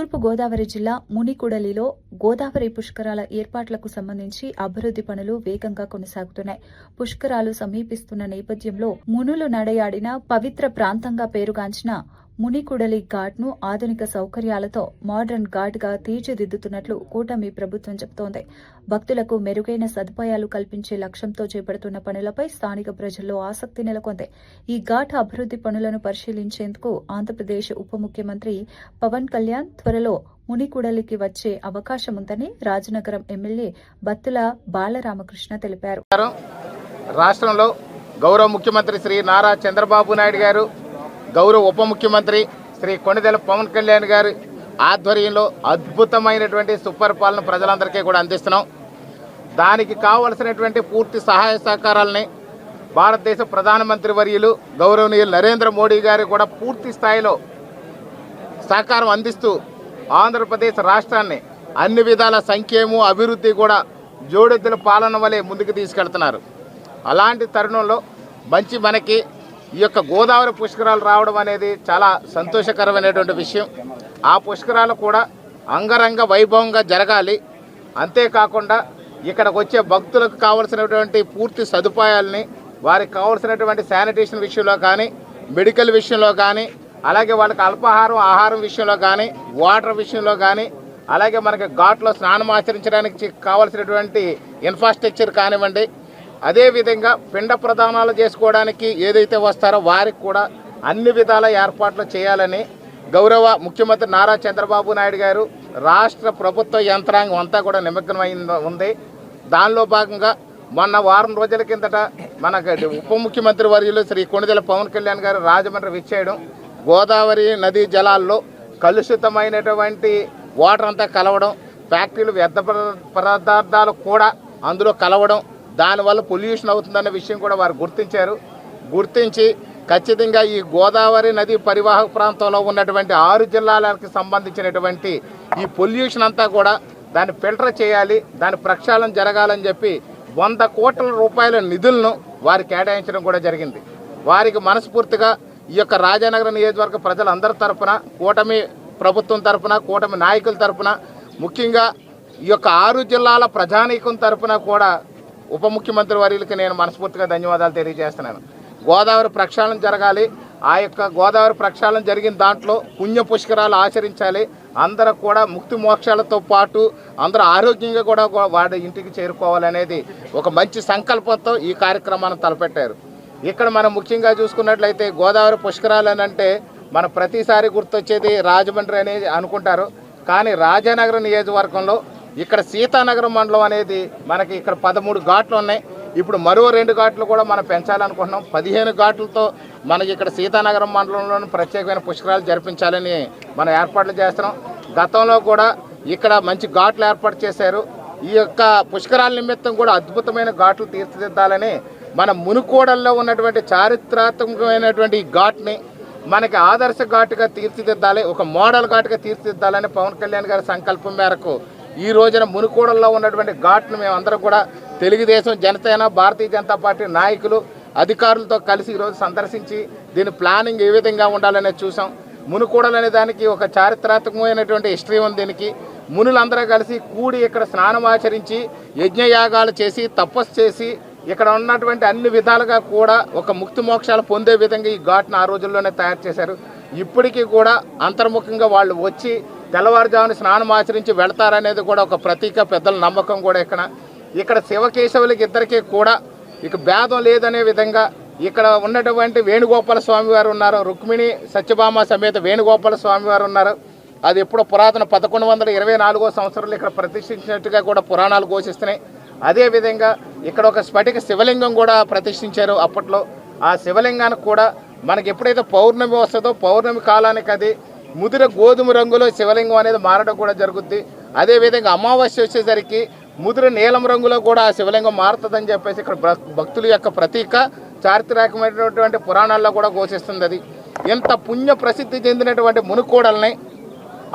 తూర్పు గోదావరి జిల్లా మునికుడలిలో గోదావరి పుష్కరాల ఏర్పాట్లకు సంబంధించి అభివృద్ధి పనులు వేగంగా కొనసాగుతున్నాయి. పుష్కరాలు సమీపిస్తున్న నేపథ్యంలో మునులు నడయాడిన పవిత్ర ప్రాంతంగా పేరుగాంచిన మునికుడలి ఘాట్ ను ఆధునిక సౌకర్యాలతో మోడర్న్ ఘాట్ గా తీర్చిదిద్దుతున్నట్లు కూటమి ప్రభుత్వం చెబుతోంది. భక్తులకు మెరుగైన సదుపాయాలు కల్పించే లక్ష్యంతో చేపడుతున్న పనులపై స్థానిక ప్రజల్లో ఆసక్తి నెలకొంది. ఈ ఘాట్ అభివృద్ధి పనులను పరిశీలించేందుకు ఆంధ్రప్రదేశ్ ఉప ముఖ్యమంత్రి పవన్ కళ్యాణ్ త్వరలో మునికుడలికి వచ్చే అవకాశం ఉందని రాజనగరం ఎమ్మెల్యే బత్తుల బాలరామకృష్ణ తెలిపారు. రాష్ట్రంలో గౌరవ ముఖ్యమంత్రి శ్రీ నారా చంద్రబాబు నాయుడు గారు, గౌరవ ఉప ముఖ్యమంత్రి శ్రీ కొణిదెల పవన్ కళ్యాణ్ గారి ఆధ్వర్యంలో అద్భుతమైనటువంటి సుపరిపాలన ప్రజలందరికీ కూడా అందిస్తున్నాం. దానికి కావలసినటువంటి పూర్తి సహాయ సహకారాలని భారతదేశ ప్రధానమంత్రి వర్యులు గౌరవనీయులు నరేంద్ర మోడీ గారు కూడా పూర్తి స్థాయిలో సహకారం అందిస్తూ ఆంధ్రప్రదేశ్ రాష్ట్రాన్ని అన్ని విధాల సంక్షేమం అభివృద్ధి కూడా జోడెద్దుల పాలన వలె ముందుకు తీసుకెళ్తున్నారు. అలాంటి తరుణంలో మనకి ఈ యొక్క గోదావరి పుష్కరాలు రావడం అనేది చాలా సంతోషకరమైనటువంటి విషయం. ఆ పుష్కరాలు కూడా అంగరంగ వైభవంగా జరగాలి. అంతేకాకుండా ఇక్కడికి వచ్చే భక్తులకు కావలసినటువంటి పూర్తి సదుపాయాలని, వారికి కావలసినటువంటి శానిటేషన్ విషయంలో కానీ, మెడికల్ విషయంలో కానీ, అలాగే వాళ్ళకి అల్పాహారం ఆహారం విషయంలో కానీ, వాటర్ విషయంలో కానీ, అలాగే మనకి ఘాట్లో స్నానం ఆచరించడానికి కావలసినటువంటి ఇన్ఫ్రాస్ట్రక్చర్ కానివ్వండి, అదేవిధంగా పిండ ప్రదానాలు చేసుకోవడానికి ఏదైతే వస్తారో వారికి కూడా అన్ని విధాల ఏర్పాట్లు చేయాలని గౌరవ ముఖ్యమంత్రి నారా చంద్రబాబు నాయుడు గారు, రాష్ట్ర ప్రభుత్వ యంత్రాంగం అంతా కూడా నిమగ్నమై ఉంది. దానిలో భాగంగా మొన్న వారం రోజుల కిందట మనకు ఉప ముఖ్యమంత్రి వర్యులు శ్రీ కొణిదెల పవన్ కళ్యాణ్ గారు రాజమండ్రి విచ్చేయడం, గోదావరి నదీ జలాల్లో కలుషితమైనటువంటి వాటర్ అంతా కలవడం, ఫ్యాక్టరీలు వ్యర్థ పదార్థాలు కూడా అందులో కలవడం, దానివల్ల పొల్యూషన్ అవుతుందన్న విషయం కూడా వారు గుర్తించి ఖచ్చితంగా ఈ గోదావరి నది పరివాహక ప్రాంతంలో ఉన్నటువంటి 6 జిల్లాలకు సంబంధించినటువంటి ఈ పొల్యూషన్ అంతా కూడా దాన్ని ఫిల్టర్ చేయాలి, దాని ప్రక్షాళన జరగాలని చెప్పి 100 కోట్ల రూపాయల నిధులను వారు కేటాయించడం కూడా జరిగింది. వారికి మనస్ఫూర్తిగా ఈ యొక్క రాజానగరం నియోజకవర్గ ప్రజలందరి తరఫున, కూటమి ప్రభుత్వం తరఫున, కూటమి నాయకుల తరఫున, ముఖ్యంగా ఈ యొక్క 6 జిల్లాల ప్రజానీకం తరఫున కూడా ఉప ముఖ్యమంత్రి వర్యులకి నేను మనస్ఫూర్తిగా ధన్యవాదాలు తెలియజేస్తున్నాను. గోదావరి ప్రక్షాళన జరగాలి. ఆ యొక్క గోదావరి ప్రక్షాళన జరిగిన దాంట్లో పుణ్య పుష్కరాలు ఆచరించాలి. అందరూ కూడా ముక్తి మోక్షాలతో పాటు అందరూ ఆరోగ్యంగా కూడా వాడి ఇంటికి చేరుకోవాలనేది ఒక మంచి సంకల్పంతో ఈ కార్యక్రమాన్ని తలపెట్టారు. ఇక్కడ మనం ముఖ్యంగా చూసుకున్నట్లయితే గోదావరి పుష్కరాలు అని అంటే మన ప్రతిసారి గుర్తొచ్చేది రాజమండ్రి అనేది అనుకుంటారు. కానీ రాజానగరం నియోజకవర్గంలో ఇక్కడ సీతానగరం మండలం అనేది మనకి ఇక్కడ 13 ఘాట్లు ఉన్నాయి. ఇప్పుడు మరో 2 ఘాట్లు కూడా మనం పెంచాలనుకుంటున్నాం. 15 ఘాట్లతో మనకి ఇక్కడ సీతానగరం మండలంలోని ప్రత్యేకమైన పుష్కరాలు జరిపించాలని మనం ఏర్పాట్లు చేస్తున్నాం. గతంలో కూడా ఇక్కడ మంచి ఘాట్లు ఏర్పాటు చేశారు. ఈ యొక్క పుష్కరాల నిమిత్తం కూడా అద్భుతమైన ఘాట్లు తీర్చిదిద్దాలని మన మునుకోడల్లో ఉన్నటువంటి చారిత్రాత్మకమైనటువంటి ఈ ఘాట్ని మనకి ఆదర్శ ఘాటుగా తీర్చిదిద్దాలి, ఒక మోడల్ ఘాటుగా తీర్చిదిద్దాలని పవన్ కళ్యాణ్ గారి సంకల్పం మేరకు ఈ రోజున మునుకోడల్లో ఉన్నటువంటి ఘాట్ను మేమందరం కూడా తెలుగుదేశం, జనసేన, భారతీయ జనతా పార్టీ నాయకులు, అధికారులతో కలిసి ఈరోజు సందర్శించి దీని ప్లానింగ్ ఏ విధంగా ఉండాలనేది చూసాం. మునుకోడలు అనే దానికి ఒక చారిత్రాత్మకమైనటువంటి హిస్టరీ ఉంది. దీనికి మునులందరూ కలిసి కూడి ఇక్కడ స్నానం ఆచరించి యజ్ఞయాగాలు చేసి తపస్సు చేసి ఇక్కడ ఉన్నటువంటి అన్ని విధాలుగా కూడా ఒక ముక్తి మోక్షాలు పొందే విధంగా ఈ ఘాట్ను ఆ రోజుల్లోనే తయారు చేశారు. ఇప్పటికీ కూడా అంతర్ముఖంగా వాళ్ళు వచ్చి తెల్లవారుజామున స్నానం ఆచరించి వెళతారనేది కూడా ఒక ప్రతీక, పెద్దల నమ్మకం కూడా. ఇక్కడ శివకేశవులకి ఇద్దరికీ కూడా ఇక భేదం లేదనే విధంగా ఇక్కడ ఉన్నటువంటి వేణుగోపాల స్వామి వారు ఉన్నారు, రుక్మిణి సత్యభామ సమేత వేణుగోపాల స్వామి వారు ఉన్నారు. అది ఎప్పుడో పురాతన 1124వ సంవత్సరంలో ఇక్కడ ప్రతిష్ఠించినట్టుగా కూడా పురాణాలు ఘోషిస్తున్నాయి. అదేవిధంగా ఇక్కడ ఒక స్ఫటిక శివలింగం కూడా ప్రతిష్ఠించారు అప్పట్లో. ఆ శివలింగానికి కూడా మనకి ఎప్పుడైతే పౌర్ణమి వస్తుందో పౌర్ణమి కాలానికి అది ముదిర గోధుమ రంగులో శివలింగం అనేది మారడం కూడా జరుగుద్ది. అదేవిధంగా అమావాస్య వచ్చేసరికి ముదిర నీలం రంగులో కూడా ఆ శివలింగం మారుతుందని చెప్పేసి ఇక్కడ భక్తుల యొక్క ప్రతీక, చారిత్రాత్మకమైనటువంటి పురాణాల్లో కూడా ఘోషిస్తుంది. అది ఎంత పుణ్య ప్రసిద్ధి చెందినటువంటి మునుకోడల్ని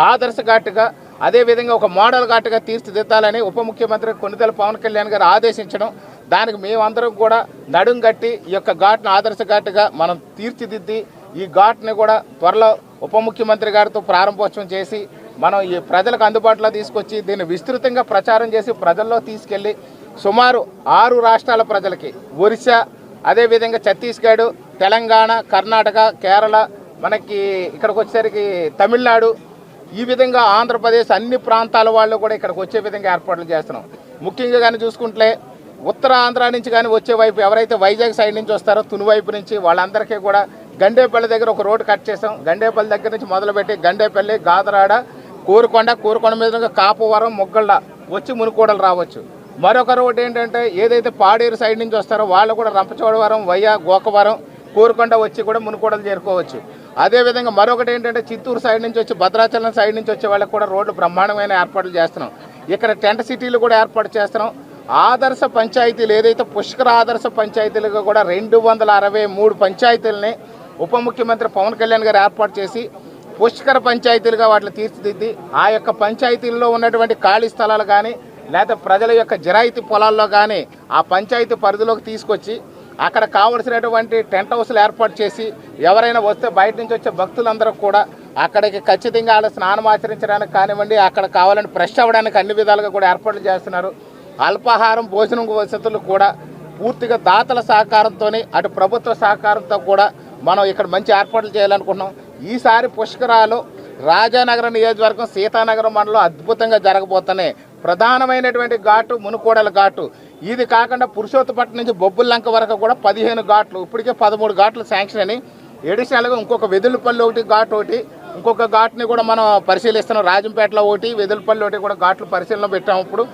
ఆదర్శ ఘాటుగా, అదేవిధంగా ఒక మోడల్ ఘాటుగా తీర్చిదిద్దాలని ఉప ముఖ్యమంత్రి కొణిదెల పవన్ కళ్యాణ్ గారు ఆదేశించడం, దానికి మేమందరం కూడా నడుం కట్టి ఈ యొక్క ఘాట్ను ఆదర్శ ఘాటుగా మనం తీర్చిదిద్ది ఈ ఘాట్ని కూడా త్వరలో ఉప ముఖ్యమంత్రి గారితో ప్రారంభోత్సవం చేసి మనం ఈ ప్రజలకు అందుబాటులో తీసుకొచ్చి దీన్ని విస్తృతంగా ప్రచారం చేసి ప్రజల్లో తీసుకెళ్ళి సుమారు 6 రాష్ట్రాల ప్రజలకి ఒరిస్సా, అదేవిధంగా ఛత్తీస్గఢ్, తెలంగాణ, కర్ణాటక, కేరళ, మనకి ఇక్కడికి వచ్చేసరికి తమిళనాడు, ఈ విధంగా ఆంధ్రప్రదేశ్ అన్ని ప్రాంతాల వాళ్ళు కూడా ఇక్కడికి వచ్చే విధంగా ఏర్పాట్లు చేస్తున్నాం. ముఖ్యంగా కానీ చూసుకుంటే ఉత్తర ఆంధ్ర నుంచి కానీ వచ్చే వైపు ఎవరైతే వైజాగ్ సైడ్ నుంచి వస్తారో తుని వైపు నుంచి వాళ్ళందరికీ కూడా గండేపల్లి దగ్గర ఒక రోడ్డు కట్ చేసాం. గండేపల్లి దగ్గర నుంచి మొదలుపెట్టి గండేపల్లి, గాదరాడ, కోరుకొండ మీదుగా కాపువరం, మొగ్గళ్ళ వచ్చి మునుకోడలు రావచ్చు. మరొక రోడ్డు ఏంటంటే ఏదైతే పాడేరు సైడ్ నుంచి వస్తారో వాళ్ళు కూడా రంపచోడవరం, వయ్య, గోకవరం, కోరుకొండ వచ్చి కూడా మునుకోడలు చేరుకోవచ్చు. అదేవిధంగా మరొకటి ఏంటంటే చిత్తూరు సైడ్ నుంచి వచ్చి భద్రాచలం సైడ్ నుంచి వచ్చే వాళ్ళకి కూడా రోడ్లు బ్రహ్మాండమైన ఏర్పాట్లు చేస్తున్నాం. ఇక్కడ టెంట్ సిటీలు కూడా ఏర్పాటు చేస్తున్నాం. ఆదర్శ పంచాయతీలు ఏదైతే పుష్కర ఆదర్శ పంచాయతీలుగా కూడా 263 పంచాయతీలని ఉప ముఖ్యమంత్రి పవన్ కళ్యాణ్ గారు ఏర్పాటు చేసి పుష్కర పంచాయతీలుగా వాటిని తీర్చిదిద్ది ఆ యొక్క పంచాయతీల్లో ఉన్నటువంటి ఖాళీ స్థలాలు కానీ లేదా ప్రజల యొక్క జిరాయితీ పొలాల్లో కానీ ఆ పంచాయతీ పరిధిలోకి తీసుకొచ్చి అక్కడ కావలసినటువంటి టెంట్ హౌస్లు ఏర్పాటు చేసి ఎవరైనా వస్తే బయట నుంచి వచ్చే భక్తులందరూ కూడా అక్కడికి ఖచ్చితంగా వాళ్ళ స్నానం ఆచరించడానికి కానివ్వండి, అక్కడ కావాలని ఫ్రెష్ అవ్వడానికి అన్ని విధాలుగా కూడా ఏర్పాట్లు చేస్తున్నారు. అల్పాహారం, భోజనం వసతులు కూడా పూర్తిగా దాతల సహకారంతో అటు ప్రభుత్వ సహకారంతో కూడా మనం ఇక్కడ మంచి ఏర్పాట్లు చేయాలనుకుంటున్నాం. ఈసారి పుష్కరాలు రాజానగరం నియోజకవర్గం సీతానగరం మండలం అద్భుతంగా జరగబోతున్నాయి. ప్రధానమైనటువంటి ఘాటు మునుకోడల ఘాటు. ఇది కాకుండా పురుషోత్తపట్నం నుంచి బొబ్బుల్లంక వరకు కూడా 15 ఘాట్లు, ఇప్పటికే 13 ఘాట్లు శాంక్షన్ అని. ఎడిషనల్గా ఇంకొక వెదులపల్లి ఒకటి ఘాట్ ఒకటి, ఇంకొక ఘాట్ని కూడా మనం పరిశీలిస్తున్నాం. రాజంపేటలో ఒకటి, వెదులపల్లి ఒకటి కూడా ఘాట్లు పరిశీలన పెట్టాము. ఇప్పుడు